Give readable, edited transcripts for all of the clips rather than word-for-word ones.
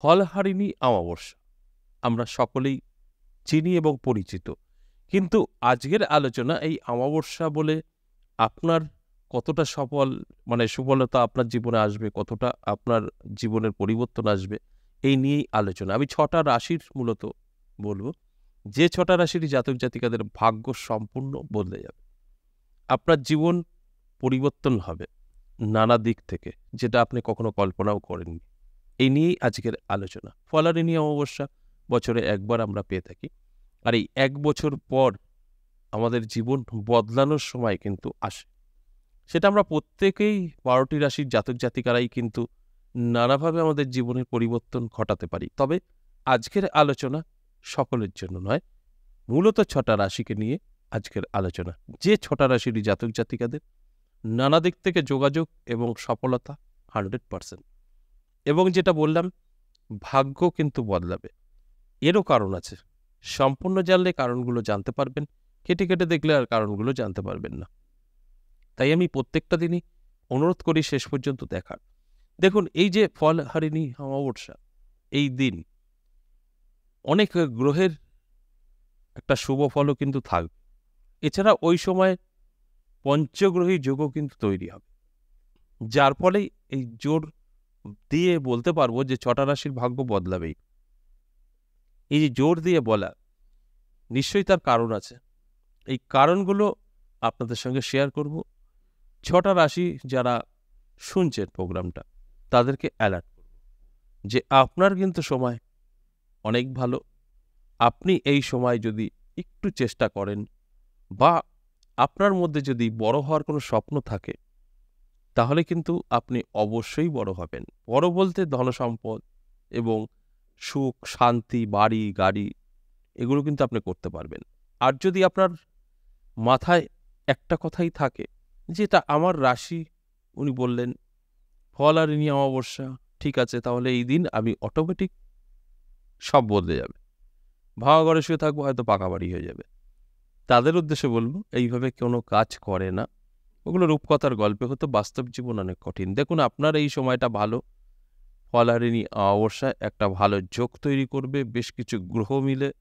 ফলহারিণী অমাবস্যা আমরা সকলেই চিনি এবং পরিচিত। কিন্তু আজকের আলোচনা এই অমাবস্যা বলে আপনার কতটা সুফলতা আপনার জীবনে আসবে, কতটা আপনার জীবনের পরিবর্তন আসবে, এই নিয়েই আলোচনা। আমি ৬ টা রাশির মূলত বলব। যে ৬ টা রাশিরই জাতক-জাতিকাদের ভাগ্য সম্পূর্ণ বদলে যাবে। আপনার জীবন পরিবর্তন হবে নানা দিক থেকে, যেটা আপনি কখনো কল্পনাও করেননি। এই নিয়েই আজকের আলোচনা। ফলহারিণী অমাবস্যা বছরে একবার আমরা পেয়ে থাকি। আর এই ১ বছর পর আমাদের জীবন বদলানোর সময় কিন্তু আসে। সেটা আমরা প্রত্যেকেই ১২ টি রাশির জাতক-জাতিকারাই কিন্তু নানাভাবে আমাদের জীবনের পরিবর্তন ঘটাতে পারি। তবে আজকের আলোচনা সকলের জন্য নয়। মূলত ৬ টা রাশিকে নিয়ে আজকের আলোচনা। যে ৬ টা রাশিরই জাতক-জাতিকাদের নানা দিক থেকে যোগাযোগ এবং সফলতা 100%। এবং যেটা বললাম, ভাগ্য কিন্তু বদলাবে। এরও কারণ আছে। সম্পূর্ণ জানলে কারণগুলো জানতে পারবেন। কেটে, কেটে দেখলে আর কারণগুলো জানতে পারবেন না। তাই আমি প্রত্যেকটা দিনই অনুরোধ করি শেষ পর্যন্ত দেখার। দেখুন, এই যে ফলহারিণী অমাবস্যা, এই দিন অনেক গ্রহের একটা শুভ ফলও কিন্তু থাকবে। এছাড়া ওই সময় পঞ্চগ্রহী যোগও কিন্তু তৈরি হবে। যার ফলে এই জোর দিয়ে বলতে পারবো যে ৬ টা রাশির ভাগ্য বদলাবেই। এই যে জোর দিয়ে বলা, নিশ্চয়ই তার কারণ আছে। এই কারণগুলো আপনাদের সঙ্গে শেয়ার করব। ৬ টা রাশি যারা শুনছেন প্রোগ্রামটা, তাদেরকে অ্যালার্ট করব যে আপনার কিন্তু সময় অনেক ভালো। আপনি এই সময় যদি একটু চেষ্টা করেন বা আপনার মধ্যে যদি বড় হওয়ার কোনো স্বপ্ন থাকে, তাহলে কিন্তু আপনি অবশ্যই বড় হবেন। বড় বলতে ধনসম্পদ এবং সুখ, শান্তি, বাড়ি, গাড়ি এগুলো কিন্তু আপনি করতে পারবেন। আর যদি আপনার মাথায় একটা কথাই থাকে যে এটা আমার রাশি, উনি বললেন ফলহারিণী অমাবস্যা, ঠিক আছে, তাহলে এই দিন আমি অটোমেটিক সব বদলে যাবে। ভাঙা ঘরে শুয়ে থাকবো, হয়তো পাকা বাড়ি হয়ে যাবে। তাদের উদ্দেশ্যে বলব, এইভাবে কোনো কাজ করে না। ওগুলো রূপকথার গল্পে হতো, বাস্তব জীবন অনেক কঠিন। দেখুন, আপনার এই সময়টা ভালো। ফলহারিণী অমাবস্যায় একটা ভালো যোগ তৈরি করবে বেশ কিছু গ্রহ মিলে,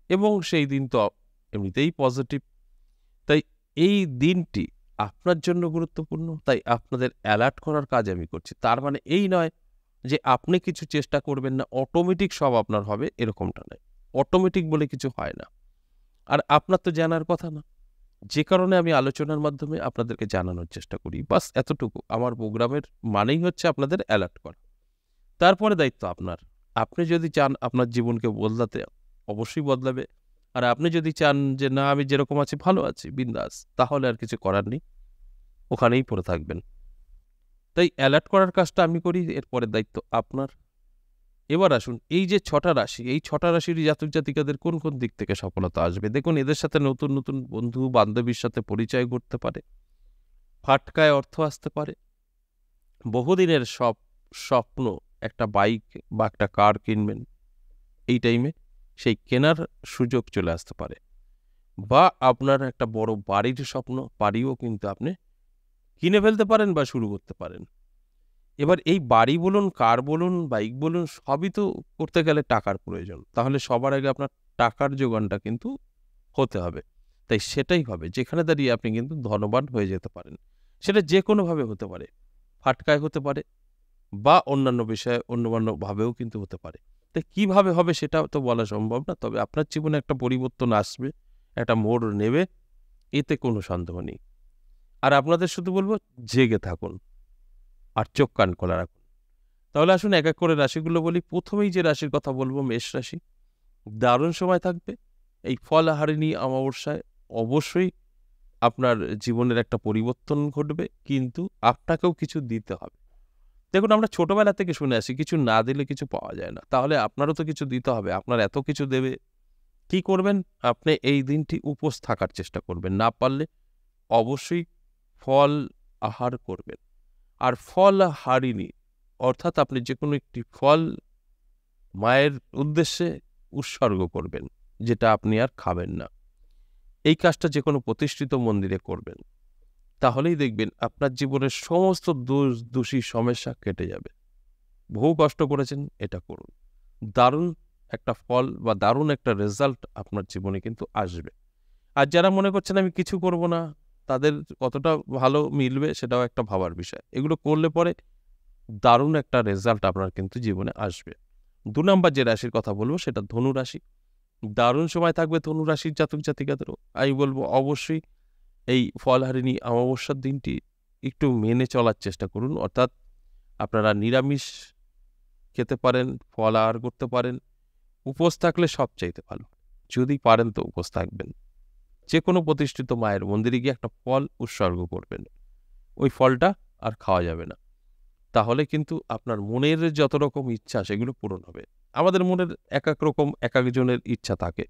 এবং সেই দিন তো এমনিতেই পজিটিভ। তাই এই দিনটি আপনার জন্য গুরুত্বপূর্ণ। তাই আপনাদের অ্যালার্ট করার কাজ আমি করছি। তার মানে এই নয় যে আপনি কিছু চেষ্টা করবেন না, অটোমেটিক সব আপনার হবে, এরকমটা নয়। অটোমেটিক বলে কিছু হয় না। আর আপনার তো জানার কথা না। যে কারণে আমি আলোচনার মাধ্যমে আপনাদেরকে জানানোর চেষ্টা করি। বাস এতটুকু। আমার প্রোগ্রামের মানেই হচ্ছে আপনাদের অ্যালার্ট করা। তারপরে দায়িত্ব আপনার। আপনি যদি চান আপনার জীবনকে বদলাতে, অবশ্যই বদলাবে। আর আপনি যদি চান যে না, আমি যেরকম আছি ভালো আছি, বিন্দাস, তাহলে আর কিছু করার নেই। ওখানেই পড়ে থাকবেন। তাই অ্যালার্ট করার কাজটা আমি করি, এরপরের দায়িত্ব আপনার। এবার আসুন, এই যে ৬ টা রাশি, এই ৬ টা রাশির জাতক-জাতিকাদের কোন, কোন দিক থেকে সফলতা আসবে? দেখুন, এদের সাথে নতুন, নতুন বন্ধু-বান্ধবীর সাথে পরিচয় ঘটতে পারে। ফাটকায় অর্থ আসতে পারে। বহুদিনের স্বপ্ন, একটা বাইক বা একটা কার কিনবেন, এই টাইমে সেই কেনার সুযোগ চলে আসতে পারে। বা আপনার একটা বড় বাড়ির স্বপ্ন, বাড়িও কিন্তু আপনি কিনে ফেলতে পারেন বা শুরু করতে পারেন। এবার এই বাড়ি বলুন, কার বলুন, বাইক বলুন, সবই তো করতে গেলে টাকার প্রয়োজন। তাহলে সবার আগে আপনার টাকার জোগানটা কিন্তু হতে হবে। তাই সেটাই হবে। যেখানে দাঁড়িয়ে আপনি কিন্তু ধনবান হয়ে যেতে পারেন। সেটা যেকোনোভাবে হতে পারে। ফাটকায় হতে পারে বা অন্যান্য বিষয়ে অন্যান্যভাবেও কিন্তু হতে পারে। তাই কিভাবে হবে সেটাও তো বলা সম্ভব না। তবে আপনার জীবনে একটা পরিবর্তন আসবে, একটা মোড় নেবে, এতে কোনো সন্দেহ নেই। আর আপনাদের শুধু বলব, জেগে থাকুন আর চোখ কান খোলা রাখুন। তাহলে আসুন এক, এক করে রাশিগুলো বলি। ১ম এই যে রাশির কথা বলব, মেষ রাশি। দারুণ সময় থাকবে। এই ফলহারিণী অমাবস্যায় অবশ্যই আপনার জীবনের একটা পরিবর্তন ঘটবে, কিন্তু আপনাকেও কিছু দিতে হবে। দেখুন, আমরা ছোটবেলা থেকে শুনে আসি, কিছু না দিলে কিছু পাওয়া যায় না। তাহলে আপনারও তো কিছু দিতে হবে। আপনার এত কিছু দেবে, কি করবেন? আপনি এই দিনটি উপোস থাকার চেষ্টা করবেন। না পারলে অবশ্যই ফল আহার করবেন। আর ফলহারিণী অর্থাৎ আপনি যেকোনো একটি ফল মায়ের উদ্দেশ্যে উৎসর্গ করবেন, যেটা আপনি আর খাবেন না। এই কাজটা যেকোনো প্রতিষ্ঠিত মন্দিরে করবেন। তাহলেই দেখবেন আপনার জীবনের সমস্ত দোষ, দোষী সমস্যা কেটে যাবে। বহু কষ্ট করেছেন, এটা করুন। দারুণ একটা ফল বা দারুণ একটা রেজাল্ট আপনার জীবনে কিন্তু আসবে। আর যারা মনে করছেন আমি কিছু করব না, তাদের কতটা ভালো মিলবে সেটাও একটা ভাবার বিষয়। এগুলো করলে পরে দারুণ একটা রেজাল্ট আপনার কিন্তু জীবনে আসবে। ২ নাম্বার যে রাশির কথা বলব সেটা ধনু রাশি। দারুণ সময় থাকবে ধনু রাশির জাতক-জাতিকাদেরও। আমি বলব অবশ্যই এই ফলহারিণী অমাবস্যার দিনটি একটু মেনে চলার চেষ্টা করুন। অর্থাৎ আপনারা নিরামিষ খেতে পারেন, ফল আহার করতে পারেন। উপোস থাকলে সবচাইতে ভালো। যদি পারেন তো উপোস থাকবেন। যেকোনো প্রতিষ্ঠিত মায়ের মন্দিরে গিয়ে একটা ফল উৎসর্গ করবেন। ওই ফলটা আর খাওয়া যাবে না। তাহলে কিন্তু আপনার মনের যত রকম ইচ্ছা সেগুলো পূরণ হবে। আমাদের মনের একেক রকম একেকজনের ইচ্ছা থাকে।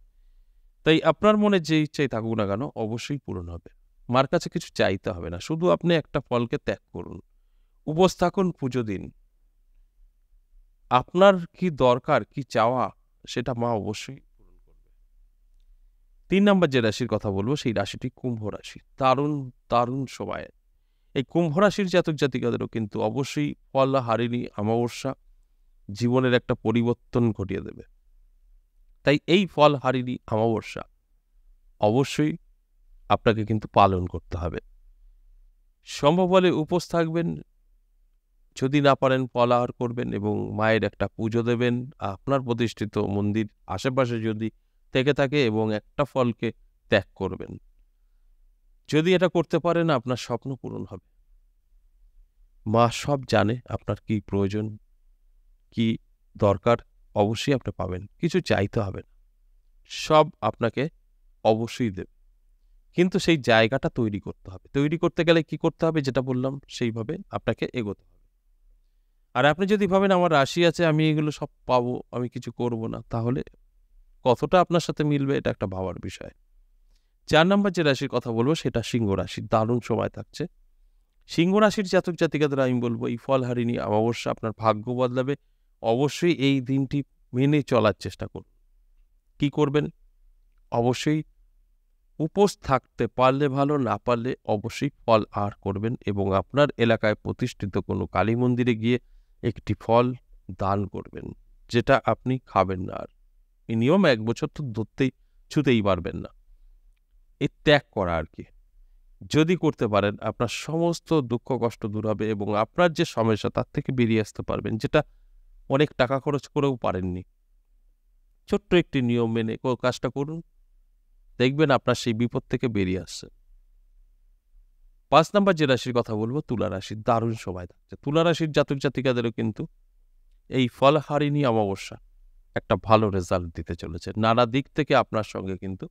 তাই আপনার মনে যে ইচ্ছাই থাকুক না কেন অবশ্যই পূরণ হবে। মার কাছে কিছু চাইতে হবে না। শুধু আপনি একটা ফলকে ত্যাগ করুন। উপোস থাকুন, পুজো দিন। আপনার কি দরকার, কি চাওয়া সেটা মা অবশ্যই পূরণ করবে। ৩ নাম্বার যে রাশির কথা বলব সেই রাশিটি কুম্ভ রাশি। দারুণ, দারুণ সময়। এই কুম্ভ রাশির জাতক-জাতিকাদেরও কিন্তু অবশ্যই ফলহারিণী অমাবস্যা জীবনের একটা পরিবর্তন ঘটিয়ে দেবে। তাই এই ফলহারিণী অমাবস্যা অবশ্যই আপনাকে কিন্তু পালন করতে হবে। সম্ভব হলে উপোস থাকবেন, যদি না পারেন ফল আহার করবেন এবং মায়ের একটা পুজো দেবেন। আপনার প্রতিষ্ঠিত মন্দির আশেপাশে যদি থেকে থাকে এবং একটা ফলকে ত্যাগ করবেন। যদি এটা করতে পারেন আপনার স্বপ্ন পূরণ হবে। মা সব জানে আপনার কি প্রয়োজন, কি দরকার অবশ্যই আপনি পাবেন। কিছু চাইতে হবে না। সব আপনাকে অবশ্যই দেবে। কিন্তু সেই জায়গাটা তৈরি করতে হবে। তৈরি করতে গেলে কি করতে হবে যেটা বললাম সেইভাবে আপনাকে এগোতে হবে। আর আপনি যদি ভাবেন আমার রাশি আছে আমি এগুলো সব পাবো, আমি কিছু করব না, তাহলে কতটা আপনার সাথে মিলবে এটা একটা ভাবার বিষয়। ৪ নাম্বার যে রাশির কথা বলবো সেটা সিংহ রাশি। দারুণ সময় থাকছে। সিংহ রাশির জাতক-জাতিকাদের আমি বলব এই ফলহারিণী অমাবস্যা আপনার ভাগ্য বদলাবে। অবশ্যই এই দিনটি মেনে চলার চেষ্টা করুন। কি করবেন? অবশ্যই উপোস থাকতে পারলে ভালো, না পারলে অবশ্যই ফল আহার করবেন এবং আপনার এলাকায় প্রতিষ্ঠিত কোনো কালী মন্দিরে গিয়ে একটি ফল দান করবেন, যেটা আপনি খাবেন না আর। মিনিমাম ১ বছর তো ছুতেই পারবেন না। এই ত্যাগ করা আরকি। যদি করতে পারেন আপনার সমস্ত দুঃখ কষ্ট দূর হবে এবং আপনার যে সমস্যা তার থেকে বেরিয়ে আসতে পারবেন, যেটা অনেক টাকা খরচ করেও পারেননি। ছোট্ট একটি নিয়ম মেনে কাজটা করুন। দেখবেন আপনার সেই বিপদ থেকে বেরিয়ে আসছে। ৫ নাম্বার যে রাশির কথা বলব তুলা রাশি। দারুণ সময় থাকছে। তুলা রাশির জাতক-জাতিকাদেরও কিন্তু এই ফলহারিণী অমাবস্যা একটা ভালো রেজাল্ট দিতে চলেছে। নানা দিক থেকে আপনার সঙ্গে কিন্তু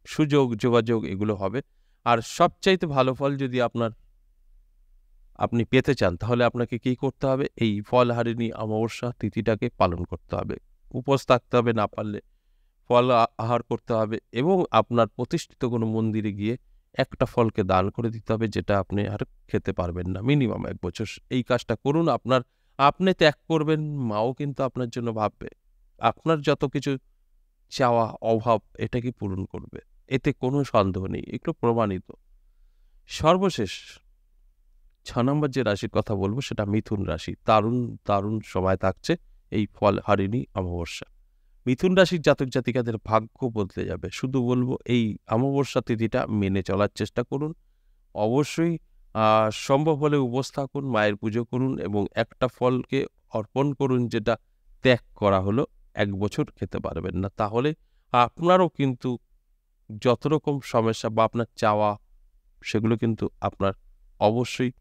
সুযোগ, যোগাযোগ এগুলো হবে। আর সবচাইতে ভালো ফল যদি আপনি পেতে চান তাহলে আপনাকে কি করতে হবে? এই ফলহারিণী অমাবস্যা তিথিটাকে পালন করতে হবে। উপোস থাকতে হবে, না পারলে ফল আহার করতে হবে এবং আপনার প্রতিষ্ঠিত কোনো মন্দিরে গিয়ে একটা ফলকে দান করে দিতে হবে, যেটা আপনি আর খেতে পারবেন না মিনিমাম ১ বছর। এই কাজটা করুন। আপনি ত্যাগ করবেন, মাও কিন্তু আপনার জন্য ভাববে। আপনার যত কিছু চাওয়া, অভাব এটাকে পূরণ করবে। এতে কোনো সন্দেহ নেই। এগুলো প্রমাণিত। সর্বশেষ ৬ নম্বর যে রাশির কথা বলব সেটা মিথুন রাশি। দারুণ, দারুণ সময় থাকছে এই ফলহারিণী অমাবস্যা। মিথুন রাশির জাতক-জাতিকাদের ভাগ্য বদলে যাবে। শুধু বলব এই অমাবস্যা তিথিটা মেনে চলার চেষ্টা করুন। অবশ্যই সম্ভব হলে উপোস থাকুন, মায়ের পুজো করুন এবং একটা ফলকে অর্পণ করুন, যেটা ত্যাগ করা হলো। ১ বছর খেতে পারবেন না। তাহলে আপনারও কিন্তু যত রকম সমস্যা বা আপনার চাওয়া সেগুলো কিন্তু আপনার অবশ্যই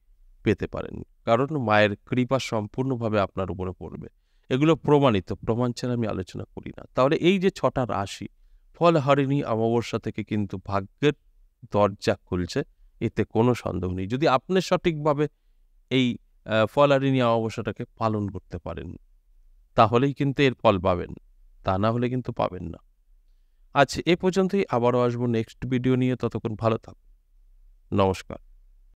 পেতে পারেন। কারণ মায়ের কৃপা সম্পূর্ণভাবে আপনার উপরে পড়বে। এগুলো প্রমাণিত। প্রমাণ ছাড়া আমি আলোচনা করি না। তাহলে এই যে ৬টা রাশি ফলহারিণী অমাবস্যা থেকে কিন্তু ভাগ্যের দরজা খুলছে, এতে কোনো সন্দেহ নেই। যদি আপনি সঠিকভাবে এই ফলহারিণী অমাবস্যাটাকে পালন করতে পারেন, তাহলেই কিন্তু এর ফল পাবেন। তা না হলে কিন্তু পাবেন না। আজ এ পর্যন্তই। আবারও আসবো নেক্সট ভিডিও নিয়ে। ততক্ষণ ভালো থাকুন। নমস্কার।